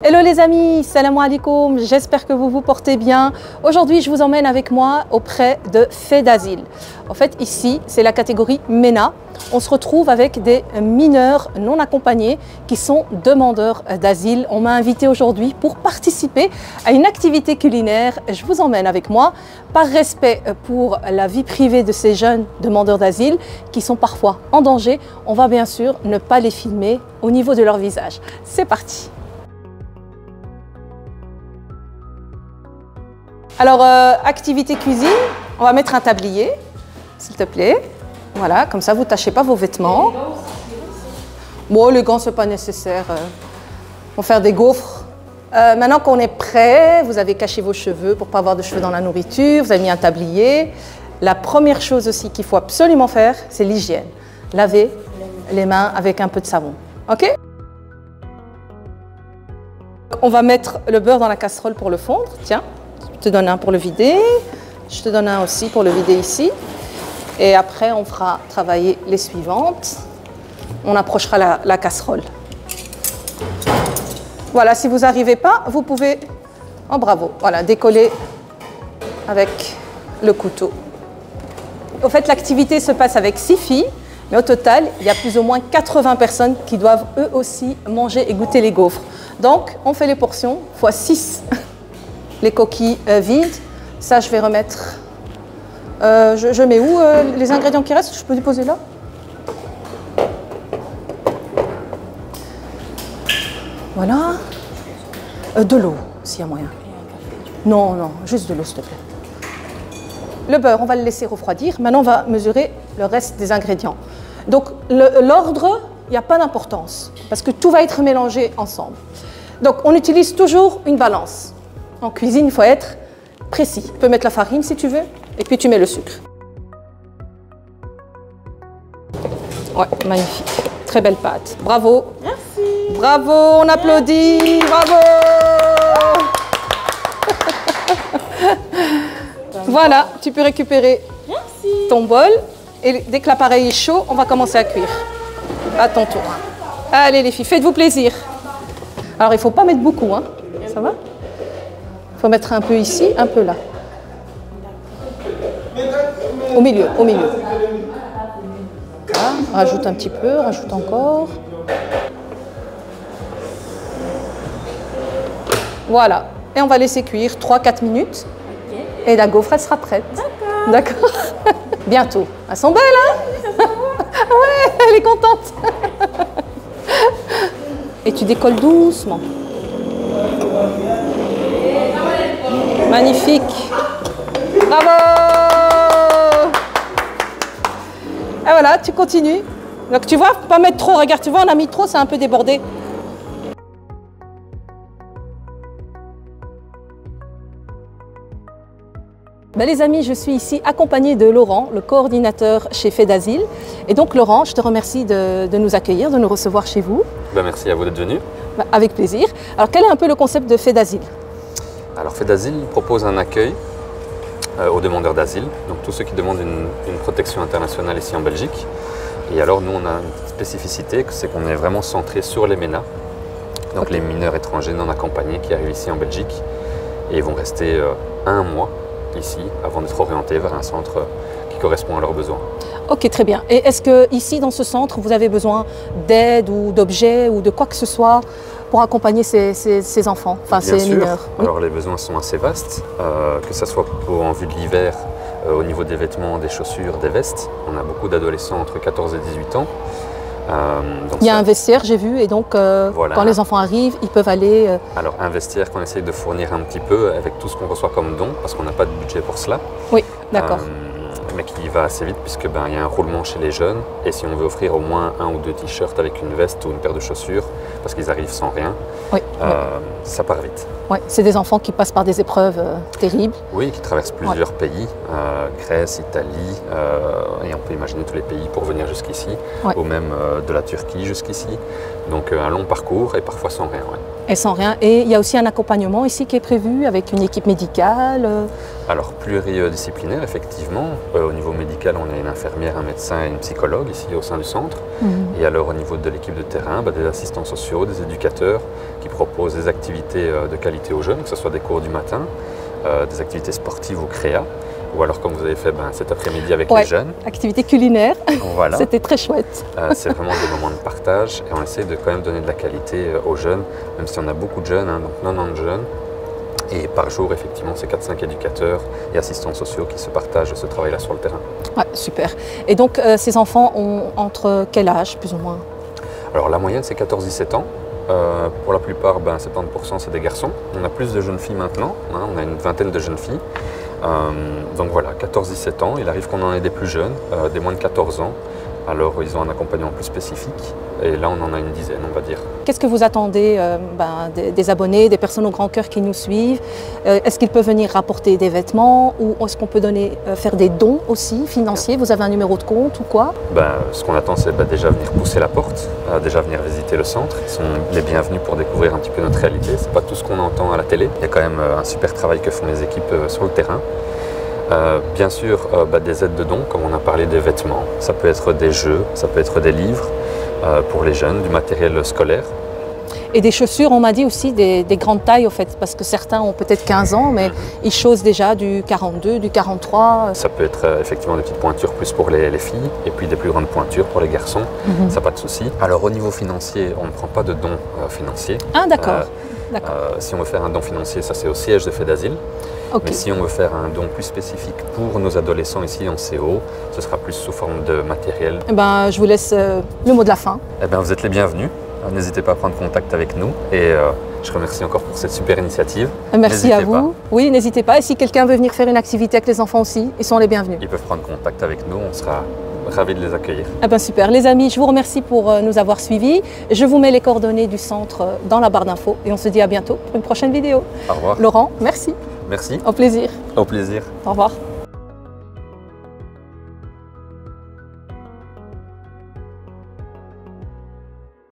Hello les amis, salam alaikum, j'espère que vous vous portez bien. Aujourd'hui, je vous emmène avec moi auprès de Faits d'Asile. En fait, ici, c'est la catégorie MENA. On se retrouve avec des mineurs non accompagnés qui sont demandeurs d'asile. On m'a invité aujourd'hui pour participer à une activité culinaire. Je vous emmène avec moi par respect pour la vie privée de ces jeunes demandeurs d'asile qui sont parfois en danger. On va bien sûr ne pas les filmer au niveau de leur visage. C'est parti. Alors, activité cuisine, on va mettre un tablier, s'il te plaît. Voilà, comme ça, vous ne tachez pas vos vêtements. Bon, les gants, ce n'est pas nécessaire. On va faire des gaufres. Maintenant qu'on est prêt, vous avez caché vos cheveux pour ne pas avoir de cheveux dans la nourriture. Vous avez mis un tablier. La première chose aussi qu'il faut absolument faire, c'est l'hygiène. Laver les mains avec un peu de savon. OK? On va mettre le beurre dans la casserole pour le fondre. Tiens. Je te donne un pour le vider, je te donne un aussi pour le vider ici. Et après, on fera travailler les suivantes. On approchera la casserole. Voilà, si vous n'arrivez pas, vous pouvez, oh bravo, voilà, décoller avec le couteau. Au fait, l'activité se passe avec 6 filles, mais au total, il y a plus ou moins 80 personnes qui doivent eux aussi manger et goûter les gaufres. Donc, on fait les portions fois 6. Les coquilles vides, ça je vais remettre, je mets où les ingrédients qui restent, je peux les poser là? Voilà, de l'eau s'il y a moyen. Non, non, juste de l'eau s'il te plaît. Le beurre, on va le laisser refroidir, maintenant on va mesurer le reste des ingrédients. Donc l'ordre, il n'y a pas d'importance, parce que tout va être mélangé ensemble. Donc on utilise toujours une balance. En cuisine, il faut être précis. Tu peux mettre la farine si tu veux, et puis tu mets le sucre. Ouais, magnifique. Très belle pâte. Bravo. Merci. Bravo, on applaudit. Bravo. Voilà, tu peux récupérer ton bol. Et dès que l'appareil est chaud, on va commencer à cuire. À ton tour. Allez les filles, faites-vous plaisir. Alors, il ne faut pas mettre beaucoup, hein. Ça va ? Il faut mettre un peu ici, un peu là. Au milieu, au milieu. Voilà. Rajoute un petit peu, rajoute encore. Voilà. Et on va laisser cuire 3-4 minutes. Et la gaufre, elle sera prête. D'accord. Bientôt. Elles sont belles, hein? Ouais, elle est contente. Et tu décolles doucement. Magnifique. Bravo. Et voilà, tu continues. Donc tu vois, pas mettre trop. Regarde, tu vois, on a mis trop, c'est un peu débordé. Ben les amis, je suis ici accompagnée de Laurent, le coordinateur chez Faits d'Asile. Et donc Laurent, je te remercie de nous accueillir, de nous recevoir chez vous. Ben merci à vous d'être venu. Ben, avec plaisir. Alors quel est un peu le concept de Faits d'Asile? Alors Faits d'Asile propose un accueil aux demandeurs d'asile, donc tous ceux qui demandent une protection internationale ici en Belgique. Et alors nous on a une spécificité, c'est qu'on est vraiment centré sur les MENA, donc les mineurs étrangers non accompagnés qui arrivent ici en Belgique et ils vont rester 1 mois ici avant d'être orientés vers un centre qui correspond à leurs besoins. Ok, très bien. Et est-ce que ici dans ce centre vous avez besoin d'aide ou d'objets ou de quoi que ce soit pour accompagner ces enfants, enfin ces mineurs? Oui. Alors les besoins sont assez vastes, que ce soit en vue de l'hiver, au niveau des vêtements, des chaussures, des vestes. On a beaucoup d'adolescents entre 14 et 18 ans. Donc il y a un vestiaire, j'ai vu, et donc voilà. Quand les enfants arrivent, ils peuvent aller... Alors un vestiaire qu'on essaye de fournir un petit peu avec tout ce qu'on reçoit comme don, parce qu'on n'a pas de budget pour cela. Oui, d'accord. Mais qui va assez vite puisque il y a un roulement chez les jeunes et si on veut offrir au moins 1 ou 2 t-shirts avec une veste ou une paire de chaussures parce qu'ils arrivent sans rien, oui, ça part vite. Ouais, c'est des enfants qui passent par des épreuves terribles. Oui, qui traversent plusieurs pays, Grèce, Italie, et on peut imaginer tous les pays pour venir jusqu'ici, ou même de la Turquie jusqu'ici. Donc un long parcours et parfois sans rien. Ouais. Et sans rien. Et il y a aussi un accompagnement ici qui est prévu avec une équipe médicale. Alors pluridisciplinaire, effectivement. Au niveau médical, on a une infirmière, un médecin et une psychologue ici au sein du centre. Et alors au niveau de l'équipe de terrain, des assistants sociaux, des éducateurs qui proposent des activités de qualité aux jeunes, que ce soit des cours du matin, des activités sportives ou créa, ou alors comme vous avez fait cet après-midi avec les jeunes. Activité culinaire, voilà. C'était très chouette. C'est vraiment des moments de partage et on essaie de quand même donner de la qualité aux jeunes, même si on a beaucoup de jeunes, donc 90 jeunes. Et par jour, effectivement, c'est 4-5 éducateurs et assistants sociaux qui se partagent ce travail-là sur le terrain. Ouais, super. Et donc, ces enfants ont entre quel âge, plus ou moins? Alors, la moyenne, c'est 14-17 ans. Pour la plupart, 70% c'est des garçons. On a plus de jeunes filles maintenant. On a une vingtaine de jeunes filles. Donc voilà, 14-17 ans. Il arrive qu'on en ait des plus jeunes, des moins de 14 ans. Alors, ils ont un accompagnement plus spécifique. Et là, on en a une dizaine, on va dire. Qu'est-ce que vous attendez des abonnés, des personnes au grand cœur qui nous suivent? Est-ce qu'ils peuvent venir rapporter des vêtements ou est-ce qu'on peut faire des dons aussi financiers? Vous avez un numéro de compte ou quoi? Ce qu'on attend, c'est déjà venir pousser la porte, déjà venir visiter le centre. Ils sont les bienvenus pour découvrir un petit peu notre réalité. Ce n'est pas tout ce qu'on entend à la télé. Il y a quand même un super travail que font les équipes sur le terrain. Bien sûr, des aides de dons, comme on a parlé des vêtements. Ça peut être des jeux, ça peut être des livres pour les jeunes, du matériel scolaire. Et des chaussures, on m'a dit aussi des grandes tailles au fait, parce que certains ont peut-être 15 ans, mais ils chaussent déjà du 42, du 43. Ça peut être effectivement des petites pointures plus pour les filles, et puis des plus grandes pointures pour les garçons, ça pas de souci. Alors au niveau financier, on ne prend pas de dons financiers. Ah d'accord. Si on veut faire un don financier, ça c'est au siège de FEDASIL. Mais si on veut faire un don plus spécifique pour nos adolescents ici en CO, ce sera plus sous forme de matériel. Je vous laisse le mot de la fin. Vous êtes les bienvenus. N'hésitez pas à prendre contact avec nous et je remercie encore pour cette super initiative. Merci à vous. Oui, n'hésitez pas. Et si quelqu'un veut venir faire une activité avec les enfants aussi, ils sont les bienvenus. Ils peuvent prendre contact avec nous, on sera ravis de les accueillir. Super. Les amis, je vous remercie pour nous avoir suivis. Je vous mets les coordonnées du centre dans la barre d'infos et on se dit à bientôt pour une prochaine vidéo. Au revoir. Laurent, merci. Merci. Au plaisir. Au plaisir. Au revoir.